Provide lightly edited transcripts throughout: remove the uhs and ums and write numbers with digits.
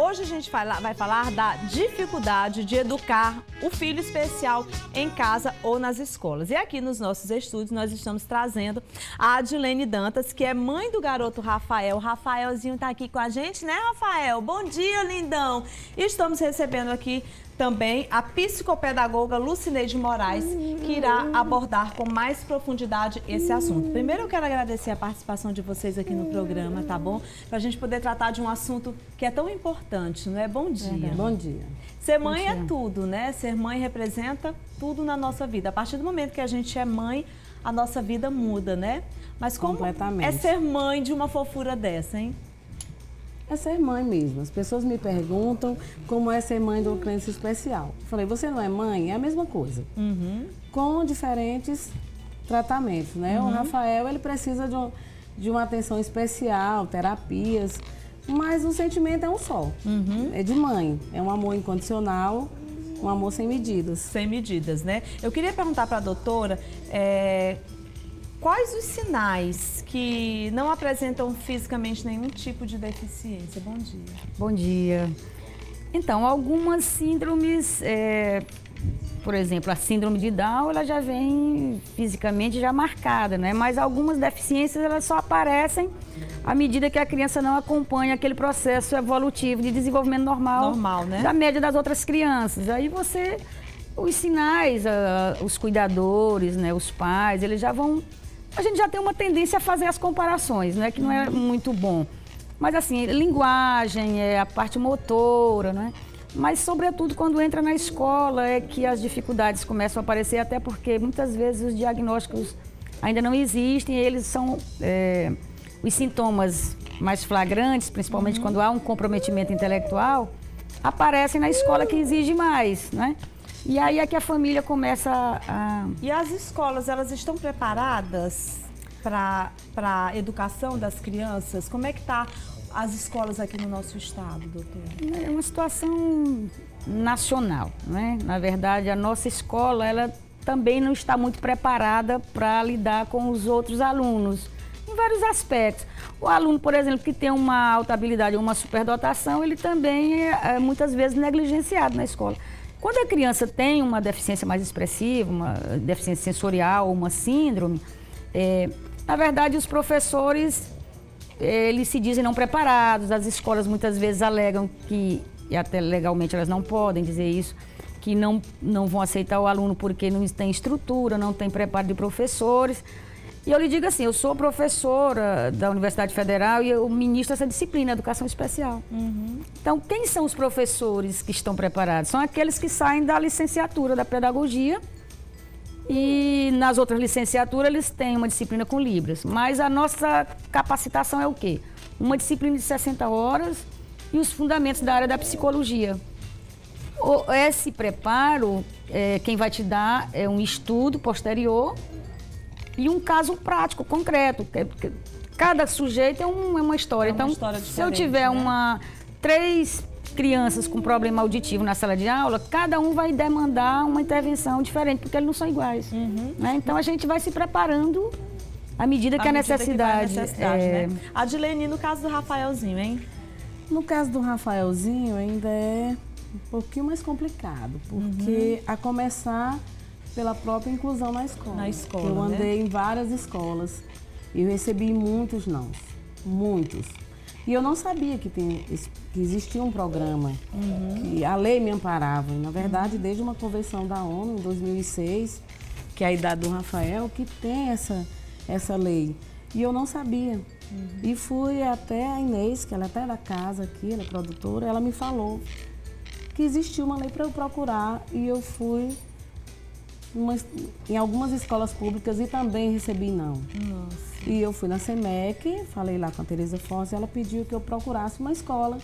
Hoje a gente vai falar da dificuldade de educar o filho especial em casa ou nas escolas. E aqui nos nossos estúdios nós estamos trazendo a Adilene Dantas, que é mãe do garoto Rafael. O Rafaelzinho está aqui com a gente, né, Rafael? Bom dia, lindão! E estamos recebendo aqui também a psicopedagoga Lucineide Moraes, que irá abordar com mais profundidade esse assunto. Primeiro eu quero agradecer a participação de vocês aqui no programa, tá bom? Para a gente poder tratar de um assunto que é tão importante, não é? Bom dia. Bom dia. Ser mãe é tudo, né? Ser mãe representa tudo na nossa vida. A partir do momento que a gente é mãe, a nossa vida muda, né? Mas como é ser mãe de uma fofura dessa, hein? É ser mãe mesmo. As pessoas me perguntam como é ser mãe de uma criança especial. Falei, você não é mãe? É a mesma coisa. Com diferentes tratamentos, né? O Rafael, ele precisa de uma atenção especial, terapias, mas o sentimento é um só. É de mãe. É um amor incondicional, um amor sem medidas. Sem medidas, né? Eu queria perguntar para a doutora, quais os sinais que não apresentam fisicamente nenhum tipo de deficiência? Bom dia. Bom dia. Então, algumas síndromes, por exemplo, a síndrome de Down, ela já vem fisicamente já marcada, né? Mas algumas deficiências, elas só aparecem à medida que a criança não acompanha aquele processo evolutivo de desenvolvimento normal, né? Da média das outras crianças. Aí os sinais, os cuidadores, né, os pais, eles já vão... A gente já tem uma tendência a fazer as comparações, né? Que não é muito bom. Mas assim, linguagem, a parte motora, né? Mas sobretudo quando entra na escola é que as dificuldades começam a aparecer, até porque muitas vezes os diagnósticos ainda não existem, e eles são os sintomas mais flagrantes, principalmente quando há um comprometimento intelectual, aparecem na escola, que exige mais, né? E aí é que a família começa a... E as escolas, elas estão preparadas para a educação das crianças? Como é que tá as escolas aqui no nosso estado, doutora? É uma situação nacional, né? Na verdade, a nossa escola, ela também não está muito preparada para lidar com os outros alunos, em vários aspectos. O aluno, por exemplo, que tem uma alta habilidade ou uma superdotação, ele também é muitas vezes negligenciado na escola. Quando a criança tem uma deficiência mais expressiva, uma deficiência sensorial, uma síndrome, na verdade os professores, eles se dizem não preparados, as escolas muitas vezes alegam que, e até legalmente elas não podem dizer isso, que não vão aceitar o aluno porque não tem estrutura, não tem preparo de professores. E eu lhe digo assim, eu sou professora da Universidade Federal e eu ministro essa disciplina, Educação Especial. Então, quem são os professores que estão preparados? São aqueles que saem da licenciatura da pedagogia e nas outras licenciaturas eles têm uma disciplina com Libras. Mas a nossa capacitação é o quê? Uma disciplina de 60 horas e os fundamentos da área da psicologia. Esse preparo, quem vai te dar é um estudo posterior e um caso prático, concreto. Cada sujeito é uma história. Então, se eu tiver três crianças com problema auditivo na sala de aula, cada um vai demandar uma intervenção diferente, porque eles não são iguais. Né? Então, a gente vai se preparando à medida que a necessidade... né? Adilene, no caso do Rafaelzinho, hein? No caso do Rafaelzinho, ainda é um pouquinho mais complicado, porque a começar pela própria inclusão na escola. Eu andei em várias escolas e eu recebi muitos nãos, muitos. E eu não sabia que existia um programa, que a lei me amparava. E, na verdade, desde uma convenção da ONU, em 2006, que é a idade do Rafael, que tem essa lei. E eu não sabia. E fui até a Inês, que ela é até da casa aqui, ela é produtora, ela me falou que existia uma lei para eu procurar e eu fui em algumas escolas públicas e também recebi não. E eu fui na SEMEC, falei lá com a Tereza Fonse, ela pediu que eu procurasse uma escola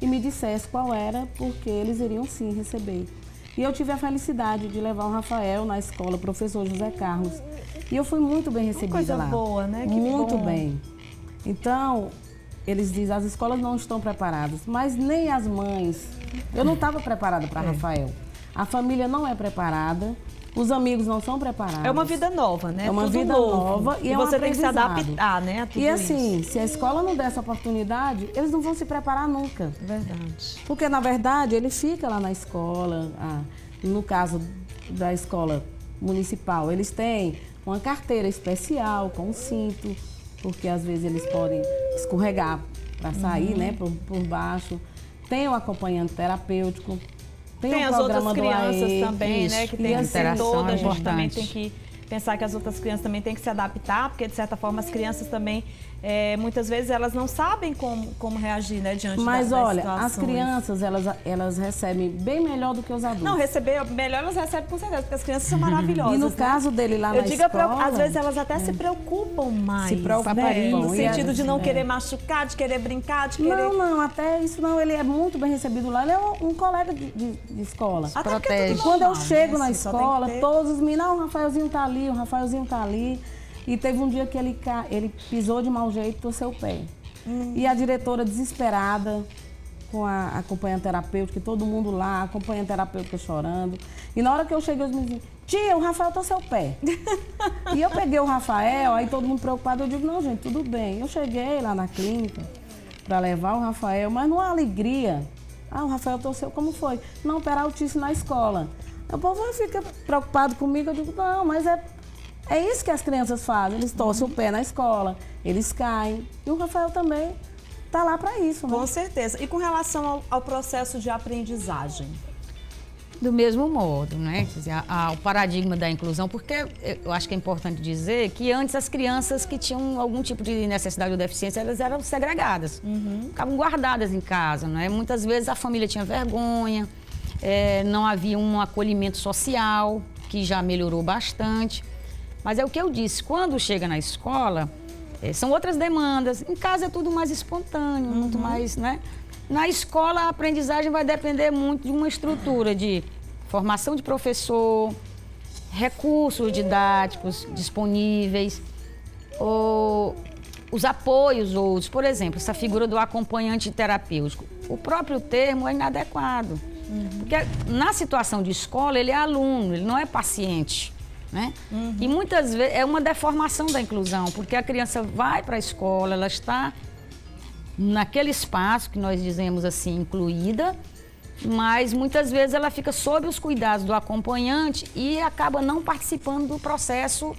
e me dissesse qual era, porque eles iriam sim receber. E eu tive a felicidade de levar o Rafael na escola, professor José Carlos. E eu fui muito bem recebida lá. Coisa boa, né? Muito bem. Então, eles dizem, as escolas não estão preparadas, mas nem as mães. Eu não estava preparada para Rafael. A família não é preparada, Os amigos não são preparados. É uma vida nova, né? É uma tudo vida novo. nova e é um você tem que se aprendizado. adaptar, né? A tudo e assim, isso. se a escola não der essa oportunidade, eles não vão se preparar nunca. Verdade. Porque, na verdade, ele fica lá na escola, no caso da escola municipal, eles têm uma carteira especial com um cinto, porque às vezes eles podem escorregar para sair, né, por baixo. Tem o acompanhante terapêutico. Tem as outras crianças também, isso. né? Que tem que ser toda, a gente também tem que pensar que as outras crianças também têm que se adaptar, porque de certa forma as crianças também, muitas vezes elas não sabem como reagir, né, diante Mas das olha, situações. as crianças, elas recebem bem melhor do que os adultos. Não, receber melhor elas recebem com certeza, porque as crianças são maravilhosas. E no né? caso dele lá na escola... Às vezes elas até se preocupam mais. Se preocupam. Né? No sentido de não querer machucar, de querer brincar, de querer... Não, até isso não. Ele é muito bem recebido lá. Ele é um colega de escola. Protege. E quando eu chego na escola, todos os meninos, o Rafaelzinho tá ali, o Rafaelzinho tá ali. E teve um dia que ele pisou de mau jeito e torceu o pé. E a diretora desesperada, com a acompanhante terapêutica, todo mundo lá, a acompanhante terapêutica chorando. E na hora que eu cheguei, os meninos diziam, tia, o Rafael torceu o pé. E eu peguei o Rafael, aí todo mundo preocupado, eu digo, não, gente, tudo bem. Eu cheguei lá na clínica para levar o Rafael, mas numa alegria. O Rafael torceu, como foi? Não, operaram autista na escola. O povo fica preocupado comigo, eu digo, não, mas é isso que as crianças fazem, eles torcem o pé na escola, eles caem. E o Rafael também está lá para isso, né? Com certeza. E com relação ao processo de aprendizagem? Do mesmo modo, né? Quer dizer, o paradigma da inclusão, porque eu acho que é importante dizer que antes as crianças que tinham algum tipo de necessidade ou deficiência, elas eram segregadas, ficavam guardadas em casa, né? Muitas vezes a família tinha vergonha, não havia um acolhimento social, que já melhorou bastante. Mas é o que eu disse, quando chega na escola, são outras demandas. Em casa é tudo mais espontâneo, muito mais, né? Na escola, a aprendizagem vai depender muito de uma estrutura de formação de professor, recursos didáticos disponíveis, os apoios outros. Por exemplo, essa figura do acompanhante terapêutico. O próprio termo é inadequado. Porque na situação de escola, ele é aluno, ele não é paciente. Né? E muitas vezes é uma deformação da inclusão, porque a criança vai para a escola, ela está naquele espaço que nós dizemos assim, incluída, mas muitas vezes ela fica sob os cuidados do acompanhante e acaba não participando do processo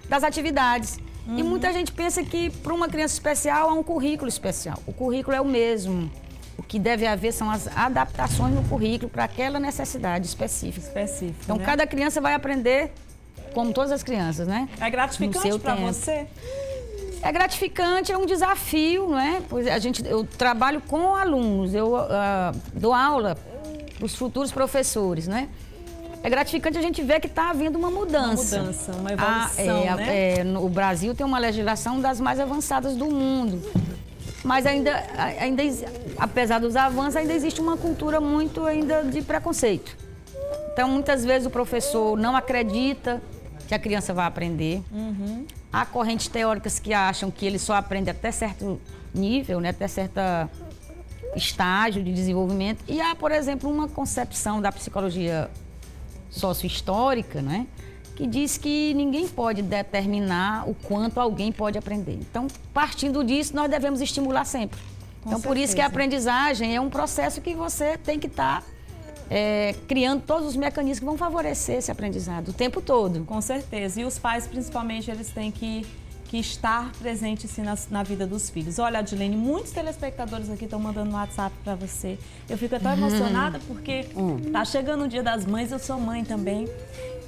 das atividades. E muita gente pensa que para uma criança especial há um currículo especial. O currículo é o mesmo. O que deve haver são as adaptações no currículo para aquela necessidade específica. Então, né? Cada criança vai aprender como todas as crianças, né? É gratificante para você? É gratificante, é um desafio, né? Pois eu trabalho com alunos, eu dou aula para os futuros professores, né? É gratificante a gente ver que está havendo uma mudança. Uma evolução, né? O Brasil tem uma legislação das mais avançadas do mundo. Mas ainda, apesar dos avanços, ainda existe uma cultura muito ainda de preconceito. Então, muitas vezes o professor não acredita que a criança vai aprender. Há correntes teóricas que acham que ele só aprende até certo nível, né? Até certo estágio de desenvolvimento. E há, por exemplo, uma concepção da psicologia sociohistórica, né? Que diz que ninguém pode determinar o quanto alguém pode aprender. Então, partindo disso, nós devemos estimular sempre. Então, por isso que a aprendizagem é um processo que você tem que estar criando todos os mecanismos que vão favorecer esse aprendizado o tempo todo. Com certeza. E os pais, principalmente, eles têm que estar presentes assim, na vida dos filhos. Olha, Adilene, muitos telespectadores aqui estão mandando um WhatsApp para você. Eu fico até emocionada porque tá chegando o Dia das Mães, eu sou mãe também.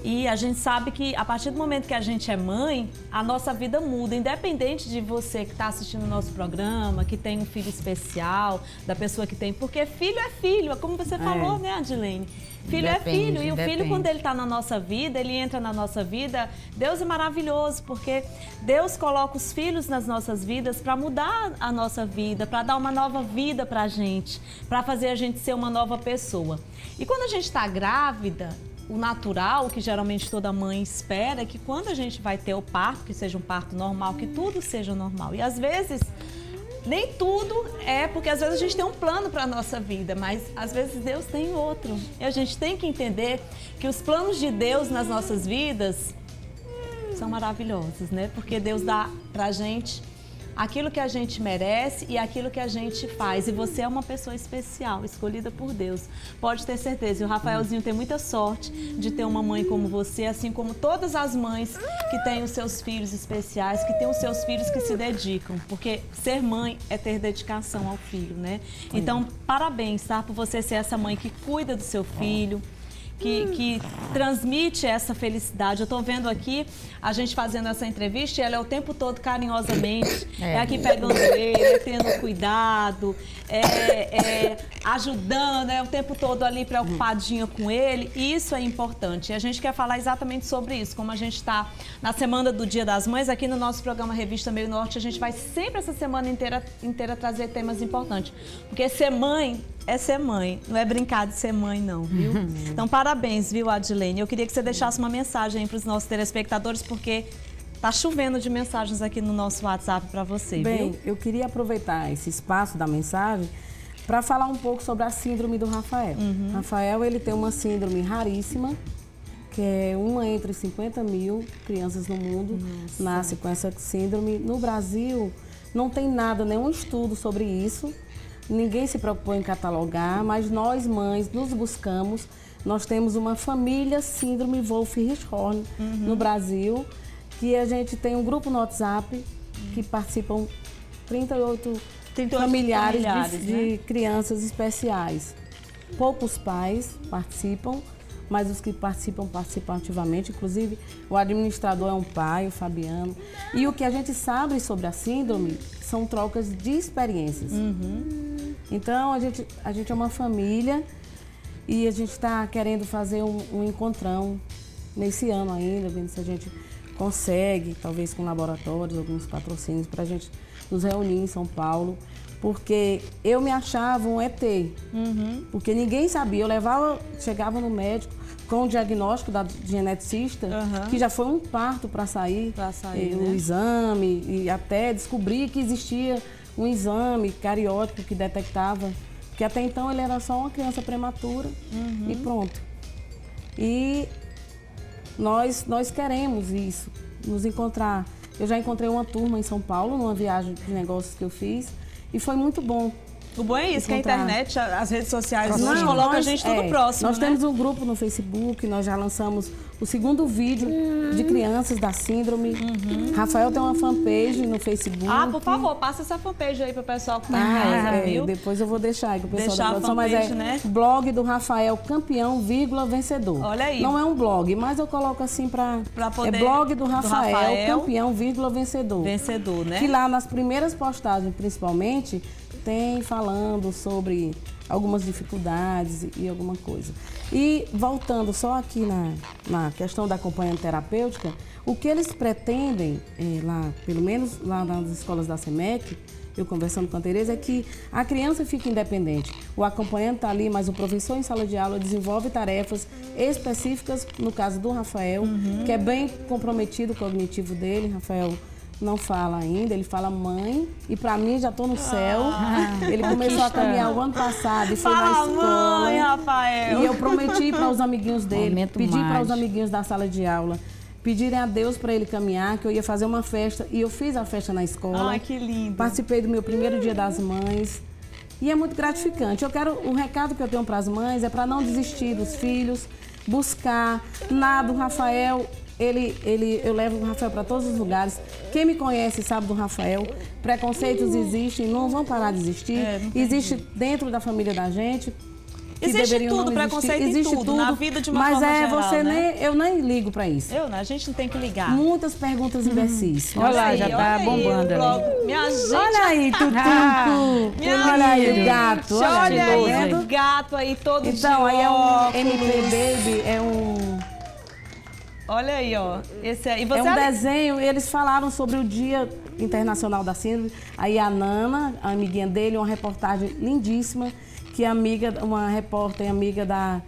E a gente sabe que a partir do momento que a gente é mãe, a nossa vida muda. Independente de você que está assistindo o nosso programa, que tem um filho especial, da pessoa que tem. Porque filho é filho, como você falou, né, Adilene? Filho é filho. E o filho, quando ele está na nossa vida, ele entra na nossa vida. Deus é maravilhoso, porque Deus coloca os filhos nas nossas vidas para mudar a nossa vida, para dar uma nova vida para a gente, para fazer a gente ser uma nova pessoa. E quando a gente está grávida, o natural, que geralmente toda mãe espera, é que quando a gente vai ter o parto, que seja um parto normal, que tudo seja normal. E às vezes nem tudo é porque às vezes a gente tem um plano para a nossa vida, mas às vezes Deus tem outro. E a gente tem que entender que os planos de Deus nas nossas vidas são maravilhosos, né? Porque Deus dá pra gente aquilo que a gente merece e aquilo que a gente faz. E você é uma pessoa especial, escolhida por Deus. Pode ter certeza. E o Rafaelzinho tem muita sorte de ter uma mãe como você, assim como todas as mães que têm os seus filhos especiais, que têm os seus filhos que se dedicam. Porque ser mãe é ter dedicação ao filho, né? Então, parabéns, tá? Por você ser essa mãe que cuida do seu filho, que transmite essa felicidade. Eu estou vendo aqui a gente fazendo essa entrevista e ela é o tempo todo carinhosamente, aqui pegando ele, tendo cuidado, ajudando, o tempo todo ali preocupadinha com ele. E isso é importante. E a gente quer falar exatamente sobre isso. Como a gente está na semana do Dia das Mães, aqui no nosso programa Revista Meio Norte, a gente vai sempre essa semana inteira trazer temas importantes. Porque ser mãe é ser mãe, não é brincar de ser mãe, não, viu? Então, parabéns, viu, Adilene? Eu queria que você deixasse uma mensagem para os nossos telespectadores, porque tá chovendo de mensagens aqui no nosso WhatsApp para você, Bem, viu? eu queria aproveitar esse espaço da mensagem para falar um pouco sobre a síndrome do Rafael. Rafael, ele tem uma síndrome raríssima, que é uma entre 50 mil crianças no mundo nascem com essa síndrome. No Brasil, não tem nada, nenhum estudo sobre isso. Ninguém se preocupou em catalogar, mas nós, mães, nos buscamos. Nós temos uma família síndrome Wolff-Hirschhorn no Brasil, que a gente tem um grupo no WhatsApp que participam 38 familiares de crianças especiais. Poucos pais participam, mas os que participam ativamente. Inclusive, o administrador é um pai, o Fabiano. E o que a gente sabe sobre a síndrome são trocas de experiências. Então, a gente é uma família e a gente está querendo fazer um encontrão nesse ano ainda, vendo se a gente consegue, talvez com laboratórios, alguns patrocínios, para a gente nos reunir em São Paulo, porque eu me achava um ET, porque ninguém sabia. Eu chegava no médico com o diagnóstico da geneticista, que já foi um parto para sair o exame, e até descobrir que existia um exame cariótipo que detectava, porque até então ele era só uma criança prematura e pronto. E nós queremos isso, nos encontrar. Eu já encontrei uma turma em São Paulo, numa viagem de negócios que eu fiz, e foi muito bom. O bom é isso, que a internet, as redes sociais, coloca a gente tudo próximo, Nós temos um grupo no Facebook, nós já lançamos o segundo vídeo de crianças da síndrome. Rafael tem uma fanpage no Facebook. Ah, por favor, passa essa fanpage aí pro pessoal que tá em casa, viu? Depois eu vou deixar aí pro pessoal da produção, mas blog do Rafael Campeão, Vencedor. Olha aí. Não é um blog, mas eu coloco assim pra poder... É blog do Rafael Campeão, Vencedor. Vencedor, né? Que lá nas primeiras postagens, principalmente, tem falando sobre algumas dificuldades e alguma coisa. E voltando só aqui na questão da acompanhante terapêutica, o que eles pretendem, lá, pelo menos lá nas escolas da SEMEC, eu conversando com a Tereza, é que a criança fique independente. O acompanhante está ali, mas o professor em sala de aula desenvolve tarefas específicas, no caso do Rafael, que é bem comprometido com o cognitivo dele. Rafael não fala ainda, ele fala mãe, e para mim já estou no céu. Ele começou a caminhar o ano passado e foi na escola. Mãe, Rafael. E eu prometi para os amiguinhos dele, pedi para os amiguinhos da sala de aula pedirem a Deus para ele caminhar, que eu ia fazer uma festa, e eu fiz a festa na escola. Ai, que lindo. Participei do meu primeiro Dia das Mães. E é muito gratificante. O recado que eu tenho para as mães é para não desistir dos filhos, buscar nada. O Rafael, eu levo o Rafael para todos os lugares. Quem me conhece sabe do Rafael. Preconceitos existem, não vão parar de existir. Existe dentro da família da gente. Existe tudo, preconceito em tudo, na vida de uma forma geral, eu nem ligo para isso. A gente não tem que ligar. Muitas perguntas imbecis. Olha lá, já tá bombando ali. Minha gente. Olha aí, Tutuco. Olha aí o gato. Olha aí o gato aí, todo então, aí é um MP Baby, é um... Olha aí, ó. Esse aí. É um desenho, eles falaram sobre o Dia Internacional da Síndrome. Aí a Nana, a amiguinha dele, uma reportagem lindíssima, que é uma repórter amiga da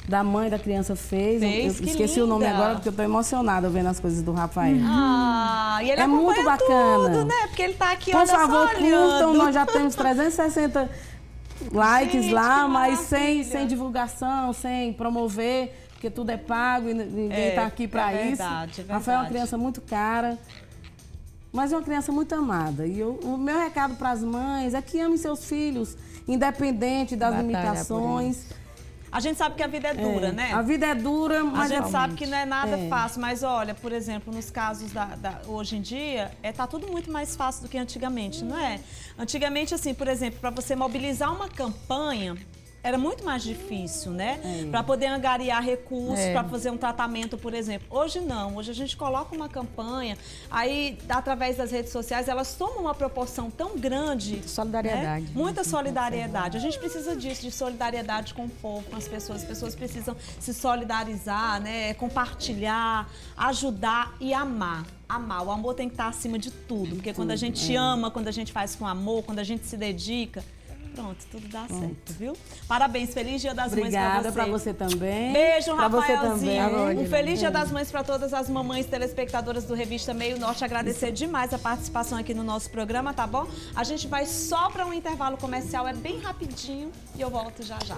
da mãe da criança fez. Eu esqueci linda. o nome agora porque eu tô emocionada vendo as coisas do Rafael. E ele é muito bacana. tudo, né? Porque ele tá aqui, Por olha favor, só, olhando. curtam, nós já temos 360 likes Gente, lá, que mas maravilha. sem divulgação, sem promover, porque tudo é pago e ninguém tá aqui para isso. Verdade. Rafael é uma criança muito cara, mas é uma criança muito amada. E o meu recado para as mães é que amem seus filhos, independente das limitações. A gente sabe que a vida é dura, né? A vida é dura, mas... A gente sabe que não é nada fácil, mas olha, por exemplo, nos casos hoje em dia, tá tudo muito mais fácil do que antigamente, não é? Antigamente, assim, por exemplo, para você mobilizar uma campanha, era muito mais difícil, né? Para poder angariar recursos, para fazer um tratamento, por exemplo. Hoje não, hoje a gente coloca uma campanha, aí através das redes sociais elas tomam uma proporção tão grande. Solidariedade. Né? Muita solidariedade. A gente precisa disso, de solidariedade com o povo, com as pessoas. As pessoas precisam se solidarizar, né? Compartilhar, ajudar e amar. Amar. O amor tem que estar acima de tudo, porque quando a gente ama, quando a gente faz com amor, quando a gente se dedica, pronto, tudo dá certo, viu? Parabéns, feliz Dia das Mães pra você. Obrigada pra você também. Beijo, pra Rafaelzinho. Você também. Um feliz Dia das Mães para todas as mamães telespectadoras do Revista Meio Norte. Agradecer demais a participação aqui no nosso programa, tá bom? A gente vai só para um intervalo comercial, é bem rapidinho e eu volto já já.